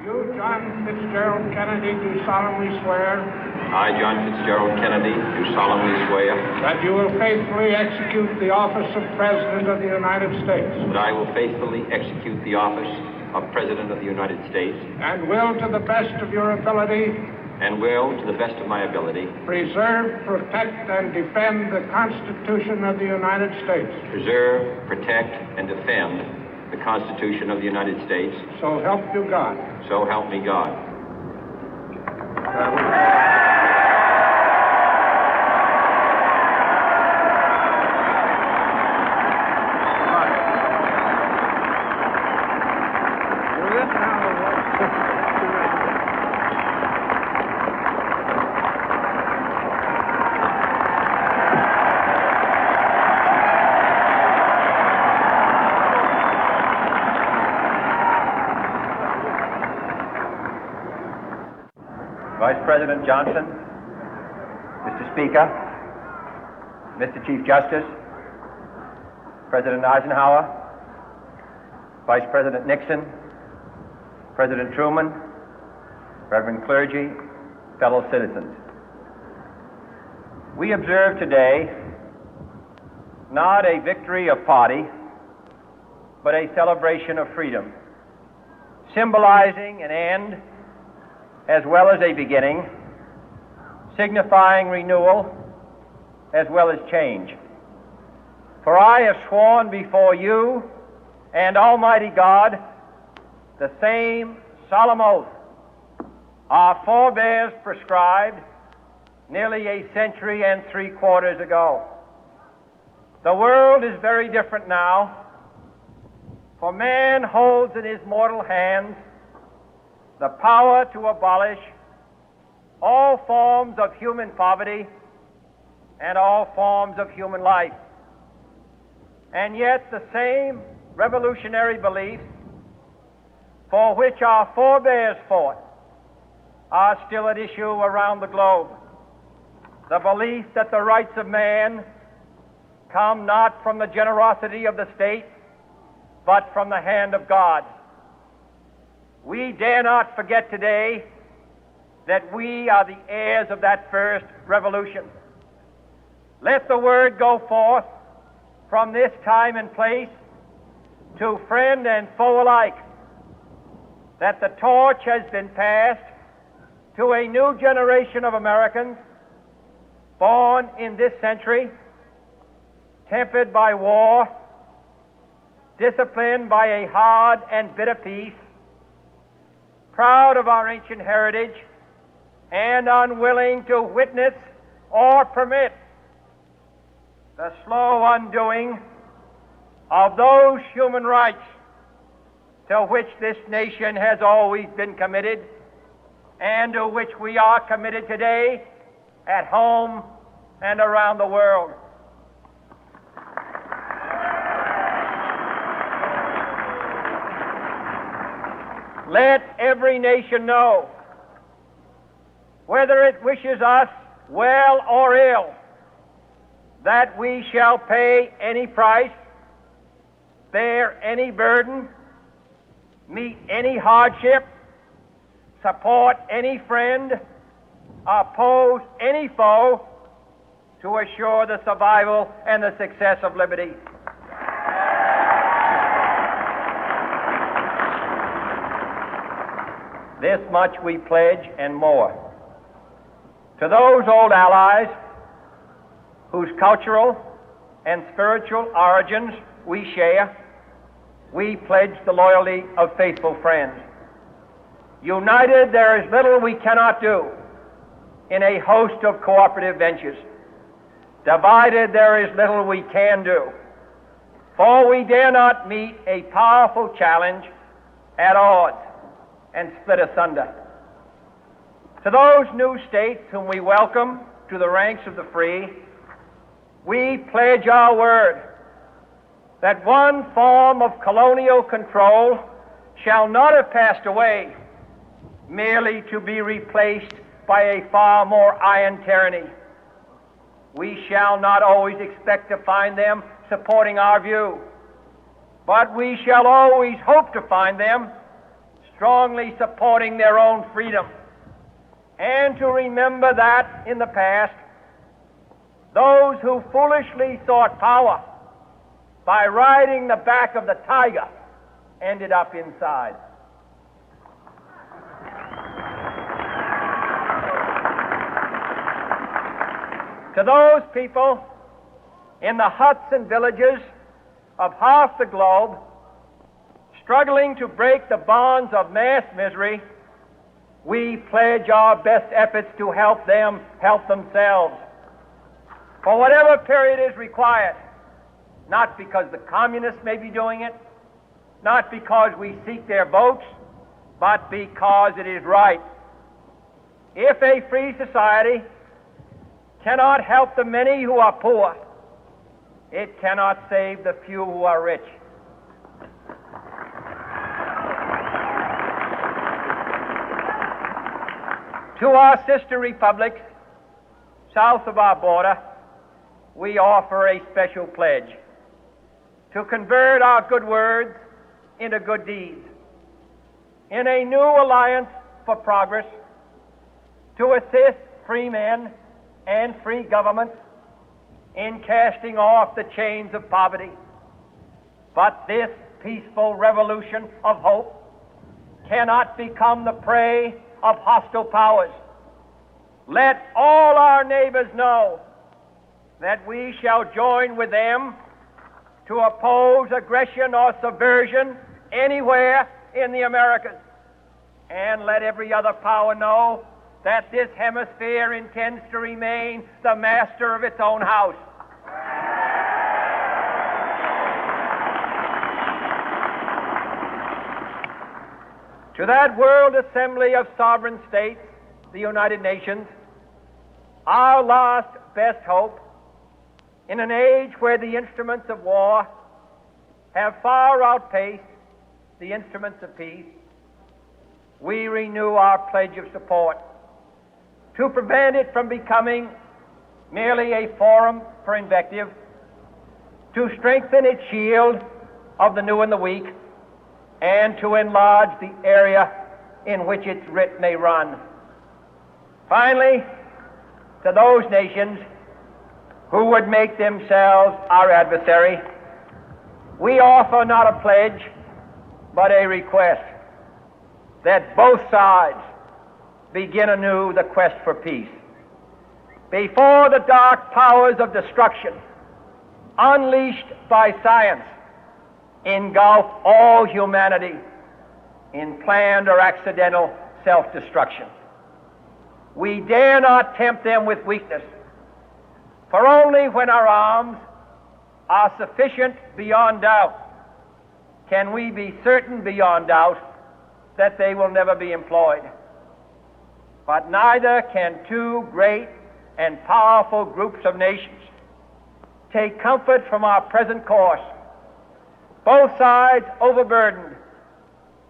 You, John Fitzgerald Kennedy, do solemnly swear I, John Fitzgerald Kennedy, do solemnly swear that you will faithfully execute the office of President of the United States that I will faithfully execute the office of President of the United States and will, to the best of your ability, and will, to the best of my ability, preserve, protect, and defend the Constitution of the United States. preserve, protect, and defend the Constitution of the United States. So help you God. So help me God. Vice President Johnson, Mr. Speaker, Mr. Chief Justice, President Eisenhower, Vice President Nixon, President Truman, Reverend clergy, fellow citizens. We observe today not a victory of party, but a celebration of freedom, symbolizing an end as well as a beginning, signifying renewal as well as change. For I have sworn before you and Almighty God the same solemn oath our forebears prescribed nearly a century and 3/4 ago. The world is very different now, for man holds in his mortal hands the power to abolish all forms of human poverty and all forms of human life. And yet the same revolutionary beliefs for which our forebears fought are still at issue around the globe. The belief that the rights of man come not from the generosity of the state, but from the hand of God. We dare not forget today that we are the heirs of that first revolution. Let the word go forth from this time and place to friend and foe alike that the torch has been passed to a new generation of Americans born in this century, tempered by war, disciplined by a hard and bitter peace, proud of our ancient heritage, and unwilling to witness or permit the slow undoing of those human rights to which this nation has always been committed and to which we are committed today at home and around the world. Let every nation know, whether it wishes us well or ill, that we shall pay any price, bear any burden, meet any hardship, support any friend, oppose any foe to assure the survival and the success of liberty. This much we pledge and more. To those old allies whose cultural and spiritual origins we share, we pledge the loyalty of faithful friends. United, there is little we cannot do in a host of cooperative ventures. Divided, there is little we can do, for we dare not meet a powerful challenge at odds and split asunder. To those new states whom we welcome to the ranks of the free, we pledge our word that one form of colonial control shall not have passed away merely to be replaced by a far more iron tyranny. We shall not always expect to find them supporting our view, but we shall always hope to find them strongly supporting their own freedom, and to remember that in the past, those who foolishly sought power by riding the back of the tiger ended up inside. To those people in the huts and villages of half the globe struggling to break the bonds of mass misery, we pledge our best efforts to help them help themselves for whatever period is required, not because the communists may be doing it, not because we seek their votes, but because it is right. If a free society cannot help the many who are poor, it cannot save the few who are rich. To our sister republics south of our border, we offer a special pledge to convert our good words into good deeds, in a new alliance for progress, to assist free men and free governments in casting off the chains of poverty. But this peaceful revolution of hope cannot become the prey of hostile powers. Let all our neighbors know that we shall join with them to oppose aggression or subversion anywhere in the Americas. And let every other power know that this hemisphere intends to remain the master of its own house. To that World Assembly of Sovereign States, the United Nations, our last best hope, in an age where the instruments of war have far outpaced the instruments of peace, we renew our pledge of support to prevent it from becoming merely a forum for invective, to strengthen its shield of the new and the weak, and to enlarge the area in which its writ may run. Finally, to those nations who would make themselves our adversary, we offer not a pledge, but a request that both sides begin anew the quest for peace. Before the dark powers of destruction, unleashed by science, engulf all humanity in planned or accidental self-destruction, we dare not tempt them with weakness, for only when our arms are sufficient beyond doubt can we be certain beyond doubt that they will never be employed. But neither can two great and powerful groups of nations take comfort from our present course, both sides overburdened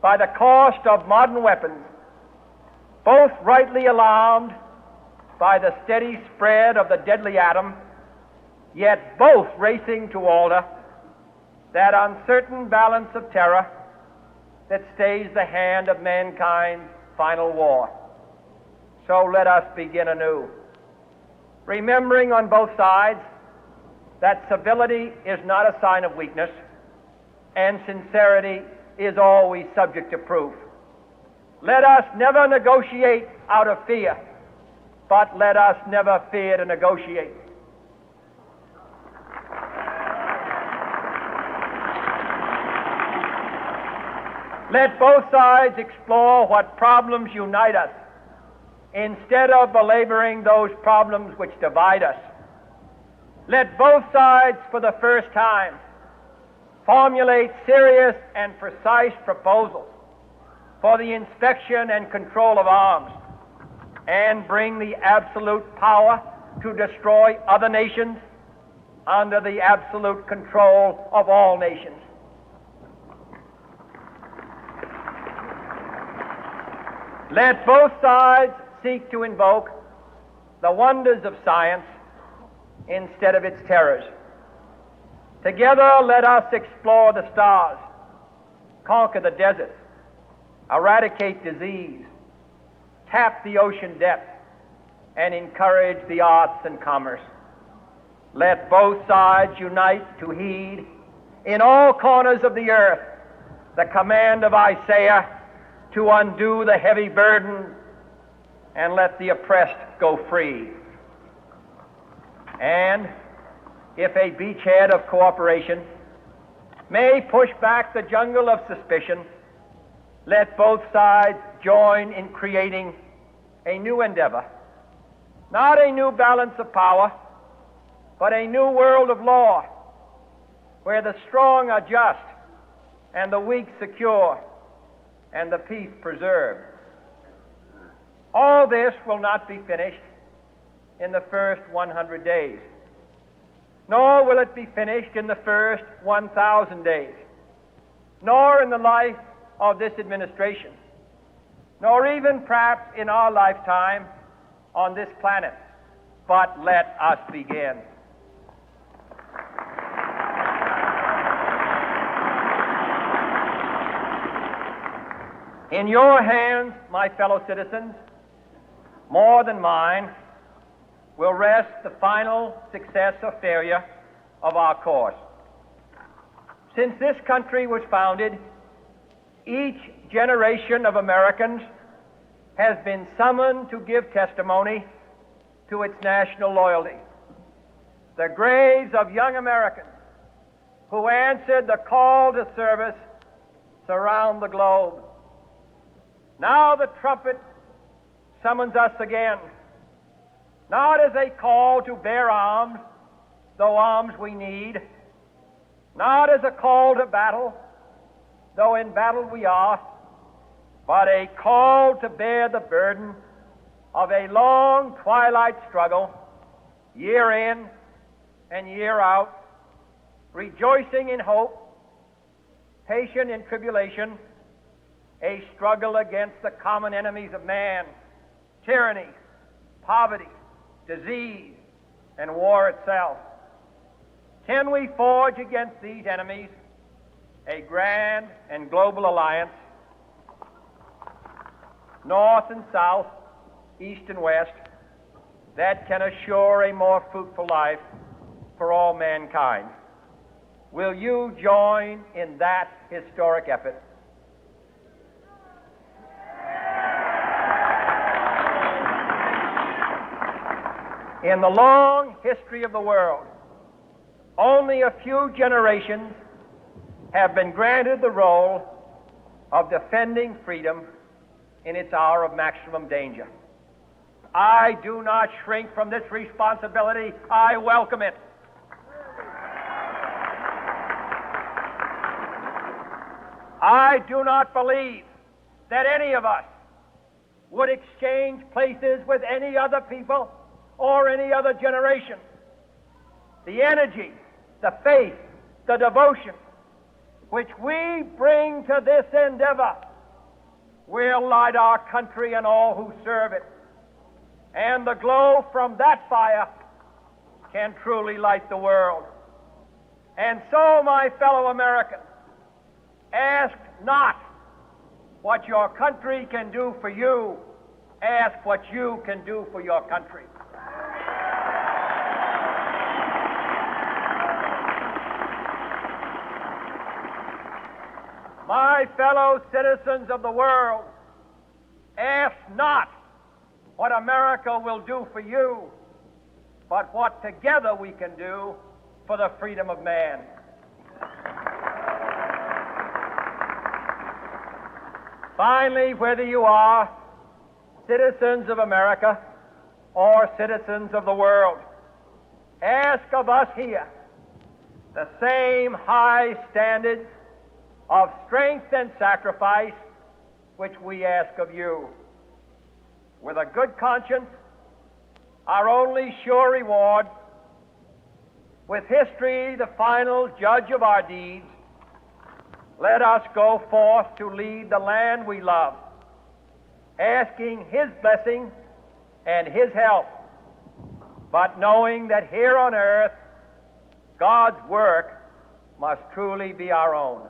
by the cost of modern weapons, both rightly alarmed by the steady spread of the deadly atom, yet both racing to alter that uncertain balance of terror that stays the hand of mankind's final war. So let us begin anew, remembering on both sides that civility is not a sign of weakness, and sincerity is always subject to proof. Let us never negotiate out of fear, but let us never fear to negotiate. Let both sides explore what problems unite us, instead of belaboring those problems which divide us. Let both sides, for the first time, formulate serious and precise proposals for the inspection and control of arms, and bring the absolute power to destroy other nations under the absolute control of all nations. Let both sides seek to invoke the wonders of science instead of its terrors. Together let us explore the stars, conquer the deserts, eradicate disease, tap the ocean depth, and encourage the arts and commerce. Let both sides unite to heed in all corners of the earth the command of Isaiah to undo the heavy burden and let the oppressed go free. And if a beachhead of cooperation may push back the jungle of suspicion, let both sides join in creating a new endeavor, not a new balance of power, but a new world of law, where the strong are just and the weak secure and the peace preserved. All this will not be finished in the first 100 days, nor will it be finished in the first 1,000 days, nor in the life of this administration, nor even perhaps in our lifetime on this planet. But let us begin. In your hands, my fellow citizens, more than mine, will rest the final success or failure of our course. Since this country was founded, each generation of Americans has been summoned to give testimony to its national loyalty. The graves of young Americans who answered the call to service surround the globe. Now the trumpet summons us again, not as a call to bear arms, though arms we need, not as a call to battle, though in battle we are, but a call to bear the burden of a long twilight struggle, year in and year out, rejoicing in hope, patient in tribulation, a struggle against the common enemies of man, tyranny, poverty, disease, and war itself. Can we forge against these enemies a grand and global alliance, north and south, east and west, that can assure a more fruitful life for all mankind? Will you join in that historic effort? In the long history of the world, only a few generations have been granted the role of defending freedom in its hour of maximum danger. I do not shrink from this responsibility. I welcome it. I do not believe that any of us would exchange places with any other people or any other generation. The energy, the faith, the devotion which we bring to this endeavor will light our country and all who serve it. And the glow from that fire can truly light the world. And so, my fellow Americans, ask not what your country can do for you. Ask what you can do for your country. My fellow citizens of the world, ask not what America will do for you, but what together we can do for the freedom of man. Finally, whether you are citizens of America or citizens of the world, ask of us here the same high standards of strength and sacrifice which we ask of you. With a good conscience, our only sure reward, with history the final judge of our deeds, let us go forth to lead the land we love, asking His blessing and His help, but knowing that here on earth God's work must truly be our own.